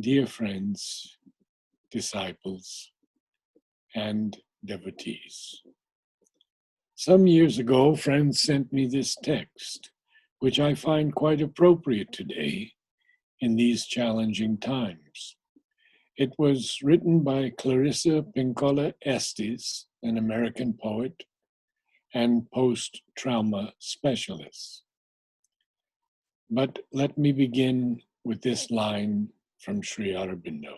Dear friends, disciples, and devotees. Some years ago, friends sent me this text, which I find quite appropriate today in these challenging times. It was written by Clarissa Pinkola Estes, an American poet and post-trauma specialist. But let me begin with this line from Sri Aurobindo.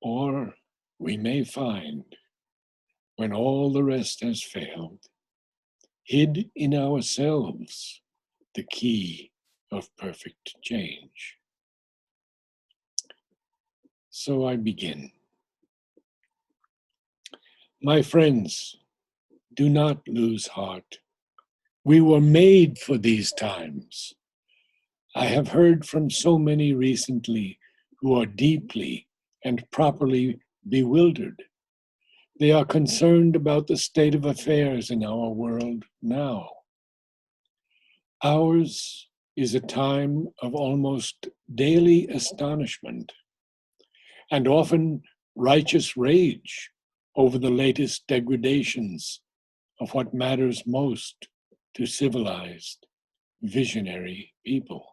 Or we may find, when all the rest has failed, hid in ourselves the key of perfect change. So I begin. My friends, do not lose heart. We were made for these times. I have heard from so many recently who are deeply and properly bewildered. They are concerned about the state of affairs in our world now. Ours is a time of almost daily astonishment and often righteous rage over the latest degradations of what matters most to civilized, visionary people.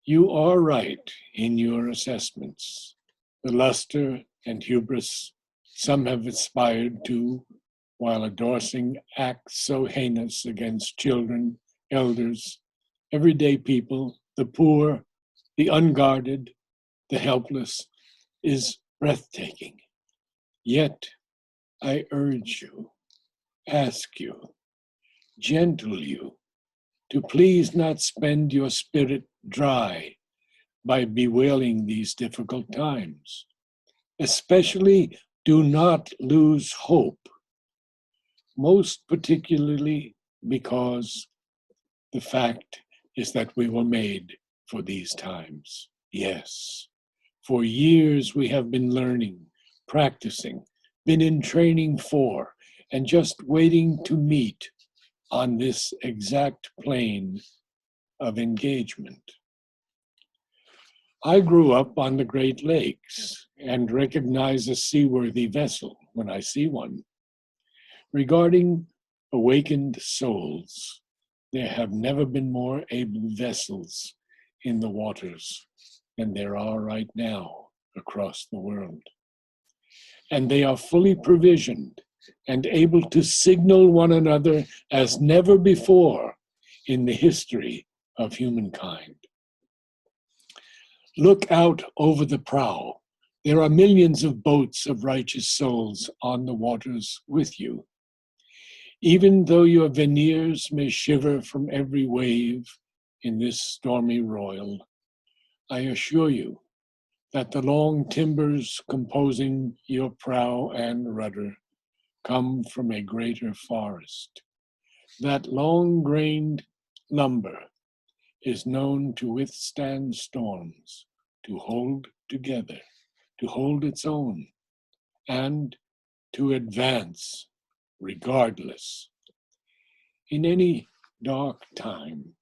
You are right in your assessments. The luster and hubris some have aspired to, while endorsing acts so heinous against children, elders, everyday people, the poor, the unguarded, the helpless, is breathtaking. Yet, I urge you, ask you, gentle you, to please not spend your spirit dry by bewailing these difficult times. Especially, do not lose hope, most particularly because the fact is that we were made for these times. Yes, for years we have been learning, practicing, been in training for, and just waiting to meet on this exact plane of engagement. I grew up on the Great Lakes and recognize a seaworthy vessel when I see one. Regarding awakened souls, there have never been more able vessels in the waters than there are right now across the world. And they are fully provisioned and able to signal one another as never before in the history of humankind. Look out over the prow. There are millions of boats of righteous souls on the waters with you. Even though your veneers may shiver from every wave in this stormy royal, I assure you that the long timbers composing your prow and rudder come from a greater forest. That long-grained lumber is known to withstand storms, to hold together, to hold its own, and to advance regardless. In any dark time,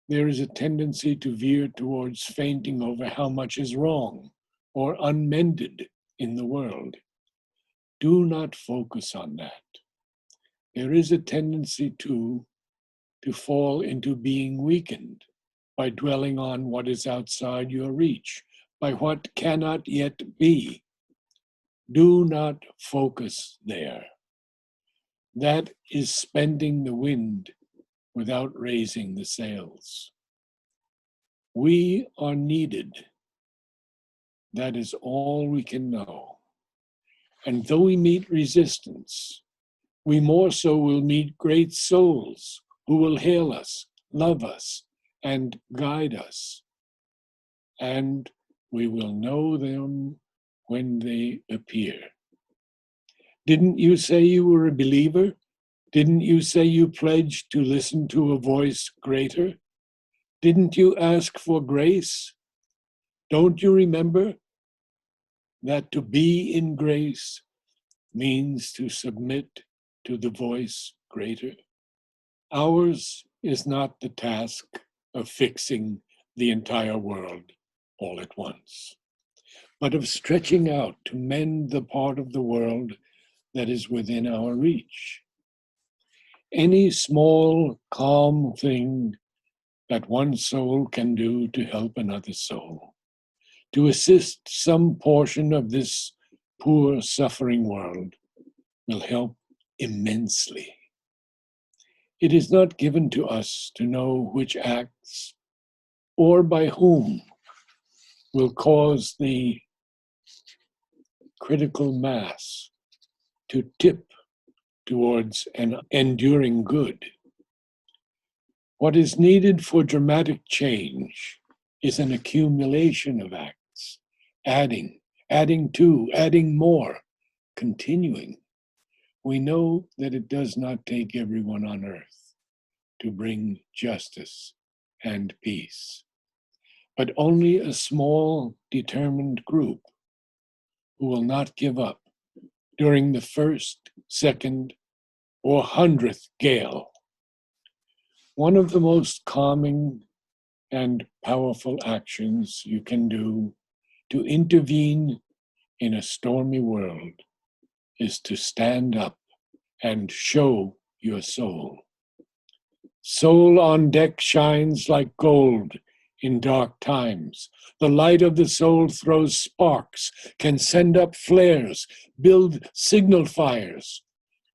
there is a tendency to veer towards fainting over how much is wrong or unmended in the world. Do not focus on that. There is a tendency to fall into being weakened by dwelling on what is outside your reach, by what cannot yet be. Do not focus there. That is spending the wind without raising the sails. We are needed. That is all we can know. And though we meet resistance, we more so will meet great souls who will hail us, love us, and guide us. And we will know them when they appear. Didn't you say you were a believer? Didn't you say you pledged to listen to a voice greater? Didn't you ask for grace? Don't you remember that to be in grace means to submit to the voice greater? Ours is not the task of fixing the entire world all at once, but of stretching out to mend the part of the world that is within our reach. Any small, calm thing that one soul can do to help another soul, to assist some portion of this poor, suffering world, will help immensely. It is not given to us to know which acts or by whom will cause the critical mass to tip towards an enduring good. What is needed for dramatic change is an accumulation of acts, adding to, adding more, continuing. We know that it does not take everyone on earth to bring justice and peace, but only a small, determined group who will not give up during the first, second, or 100th gale. One of the most calming and powerful actions you can do to intervene in a stormy world is to stand up and show your soul. Soul on deck shines like gold in dark times. The light of the soul throws sparks, can send up flares, build signal fires,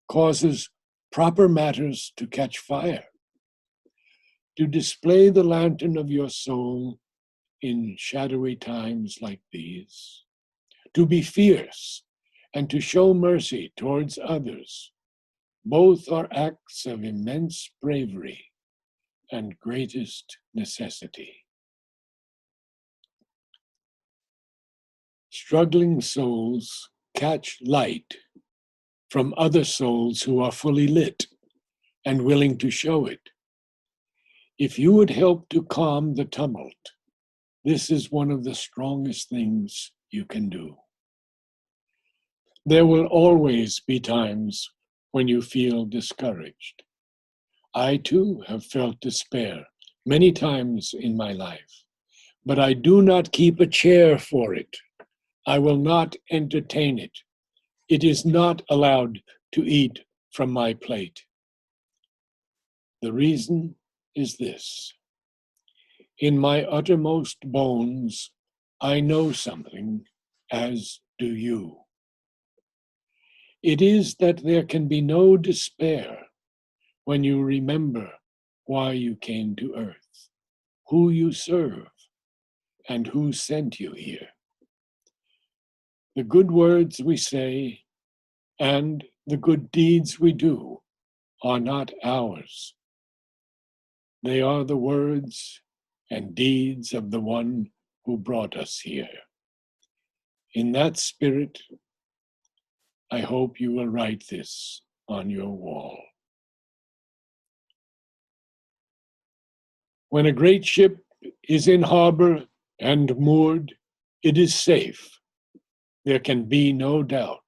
causes proper matters to catch fire. To display the lantern of your soul in shadowy times like these, to be fierce and to show mercy towards others, both are acts of immense bravery and greatest necessity. Struggling souls catch light from other souls who are fully lit and willing to show it. If you would help to calm the tumult, this is one of the strongest things you can do. There will always be times when you feel discouraged. I too have felt despair many times in my life, but I do not keep a chair for it. I will not entertain it. It is not allowed to eat from my plate. The reason is this. In my uttermost bones, I know something, as do you. It is that there can be no despair when you remember why you came to earth, who you serve, and who sent you here. The good words we say and the good deeds we do are not ours. They are the words and deeds of the one who brought us here. In that spirit, I hope you will write this on your wall. When a great ship is in harbor and moored, it is safe. There can be no doubt.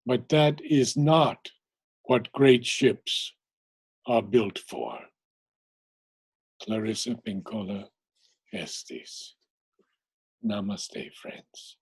But that is not what great ships are built for. Clarissa Pinkola Estes. Namaste, friends.